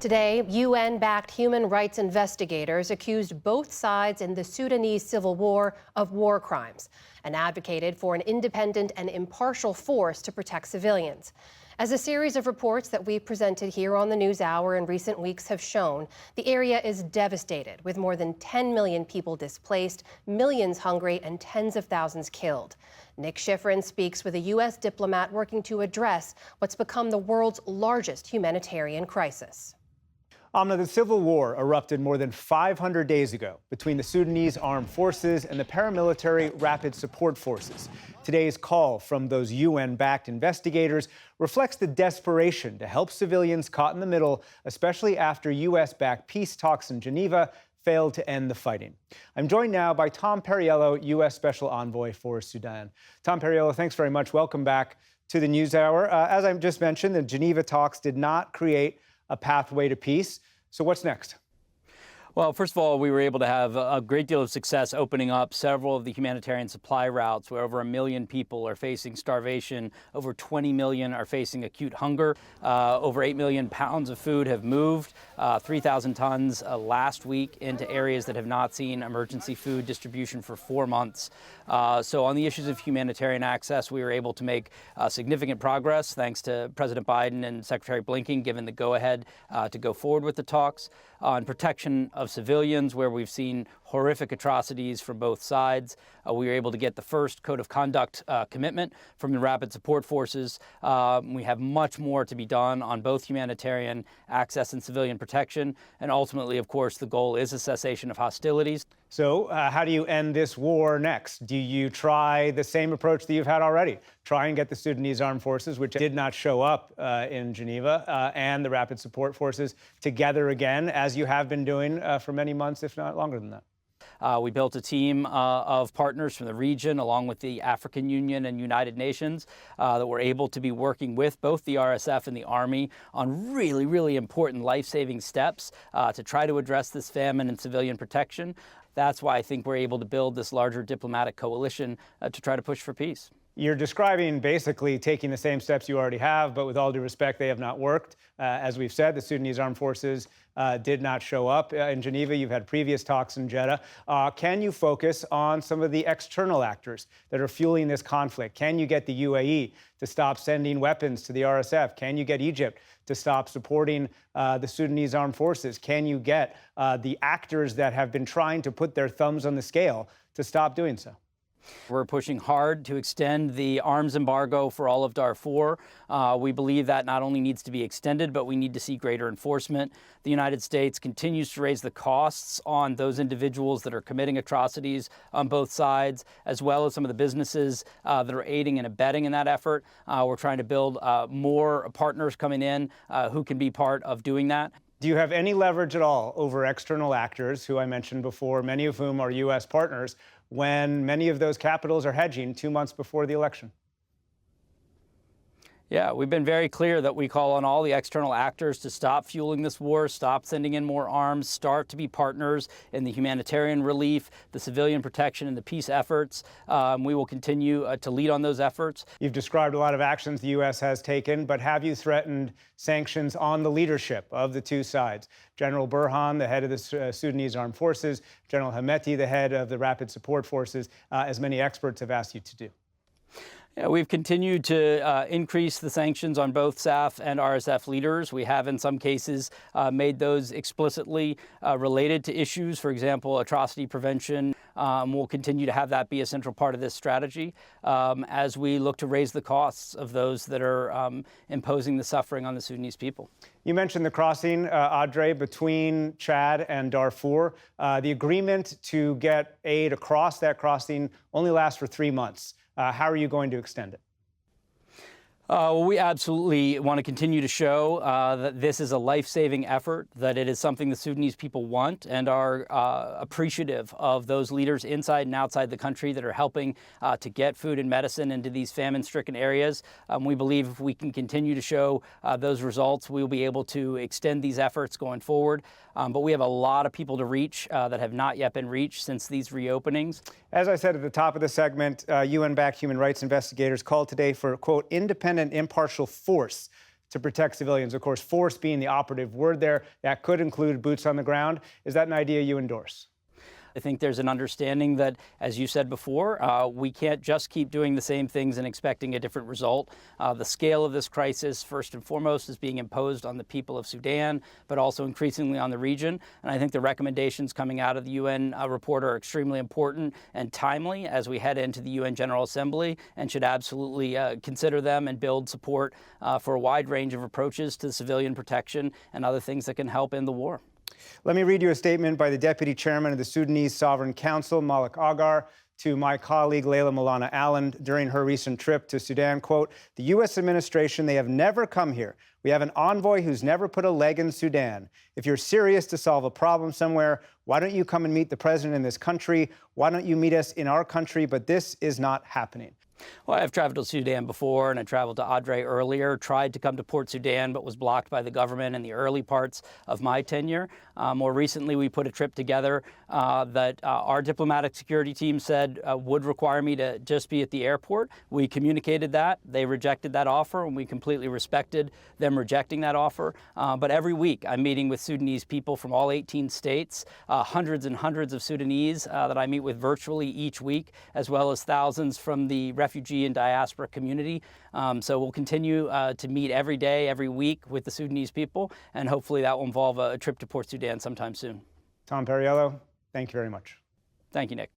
Today, UN-backed human rights investigators accused both sides in the Sudanese civil war of war crimes and advocated for an independent and impartial force to protect civilians. As a series of reports that we've presented here on the NewsHour in recent weeks have shown, the area is devastated, with more than 10 million people displaced, millions hungry, and tens of thousands killed. Nick Schifrin speaks with a U.S. diplomat working to address what's become the world's largest humanitarian crisis. Amna, the civil war erupted more than 500 days ago between the Sudanese armed forces and the paramilitary Rapid Support Forces. Today's call from those UN-backed investigators reflects the desperation to help civilians caught in the middle, especially after U.S.-backed peace talks in Geneva failed to end the fighting. I'm joined now by Tom Perriello, U.S. Special Envoy for Sudan. Tom Perriello, thanks very much. Welcome back to the NewsHour. As I just mentioned, the Geneva talks did not create a pathway to peace. So what's next? Well, first of all, we were able to have a great deal of success opening up several of the humanitarian supply routes where over 1 million people are facing starvation, over 20 million are facing acute hunger, over 8 million pounds of food have moved, 3,000 tons last week into areas that have not seen emergency food distribution for 4 months. So on the issues of humanitarian access, we were able to make significant progress thanks to President Biden and Secretary Blinken giving the go-ahead to go forward with the talks. On protection of civilians, where we've seen horrific atrocities from both sides. We were able to get the first code of conduct commitment from the Rapid Support Forces. We have much more to be done on both humanitarian access and civilian protection. And ultimately, of course, the goal is a cessation of hostilities. So how do you end this war next? Do you try the same approach that you've had already? Try and get the Sudanese armed forces, which did not show up in Geneva, and the Rapid Support Forces together again, as you have been doing for many months, if not longer than that? We built a team of partners from the region, along with the African Union and United Nations, that were able to be working with both the RSF and the Army on really, really important life-saving steps to try to address this famine and civilian protection. That's why I think we're able to build this larger diplomatic coalition to try to push for peace. You're describing basically taking the same steps you already have, but with all due respect, they have not worked. As we've said, the Sudanese armed forces did not show up in Geneva. You've had previous talks in Jeddah. Can you focus on some of the external actors that are fueling this conflict? Can you get the UAE to stop sending weapons to the RSF? Can you get Egypt to stop supporting the Sudanese armed forces? Can you get the actors that have been trying to put their thumbs on the scale to stop doing so? We're pushing hard to extend the arms embargo for all of Darfur. We believe that not only needs to be extended, but we need to see greater enforcement. The United States continues to raise the costs on those individuals that are committing atrocities on both sides, as well as some of the businesses that are aiding and abetting in that effort. We're trying to build more partners coming in who can be part of doing that. Do you have any leverage at all over external actors, who I mentioned before, many of whom are U.S. partners, when many of those capitals are hedging 2 months before the election? Yeah, we've been very clear that we call on all the external actors to stop fueling this war, stop sending in more arms, start to be partners in the humanitarian relief, the civilian protection, and the peace efforts. We will continue to lead on those efforts. You've described a lot of actions the U.S. has taken, but have you threatened sanctions on the leadership of the two sides? General Burhan, the head of the Sudanese Armed Forces, General Hemeti, the head of the Rapid Support Forces, as many experts have asked you to do. Yeah, we've continued to increase the sanctions on both SAF and RSF leaders. We have, in some cases, made those explicitly related to issues, for example, atrocity prevention. We'll continue to have that be a central part of this strategy as we look to raise the costs of those that are imposing the suffering on the Sudanese people. You mentioned the crossing, Audrey, between Chad and Darfur. The agreement to get aid across that crossing only lasts for 3 months. How are you going to extend it? Well, we absolutely want to continue to show that this is a life-saving effort, that it is something the Sudanese people want and are appreciative of those leaders inside and outside the country that are helping to get food and medicine into these famine-stricken areas. We believe if we can continue to show those results, we'll be able to extend these efforts going forward. But we have a lot of people to reach that have not yet been reached since these reopenings. As I said at the top of the segment, UN-backed human rights investigators called today for, quote, independent, impartial force to protect civilians. Of course, force being the operative word there. That could include boots on the ground. Is that an idea you endorse? I think there's an understanding that, as you said before, we can't just keep doing the same things and expecting a different result. The scale of this crisis, first and foremost, is being imposed on the people of Sudan, but also increasingly on the region. And I think the recommendations coming out of the UN report are extremely important and timely as we head into the UN General Assembly, and should absolutely consider them and build support for a wide range of approaches to civilian protection and other things that can help end the war. Let me read you a statement by the Deputy Chairman of the Sudanese Sovereign Council, Malik Agar, to my colleague Layla Milana Allen during her recent trip to Sudan. Quote, "The U.S. administration, they have never come here. We have an envoy who's never put a leg in Sudan. If you're serious to solve a problem somewhere, why don't you come and meet the president in this country? Why don't you meet us in our country?" But this is not happening. Well, I've traveled to Sudan before, and I traveled to Adre earlier, tried to come to Port Sudan, but was blocked by the government in the early parts of my tenure. More recently, we put a trip together that our diplomatic security team said would require me to just be at the airport. We communicated that. They rejected that offer, and we completely respected them rejecting that offer. But every week, I'm meeting with Sudanese people from all 18 states, hundreds and hundreds of Sudanese that I meet with virtually each week, as well as thousands from the refugee and diaspora community. So we'll continue to meet every day, every week with the Sudanese people, and hopefully that will involve a trip to Port Sudan sometime soon. Tom Perriello, thank you very much. Thank you, Nick.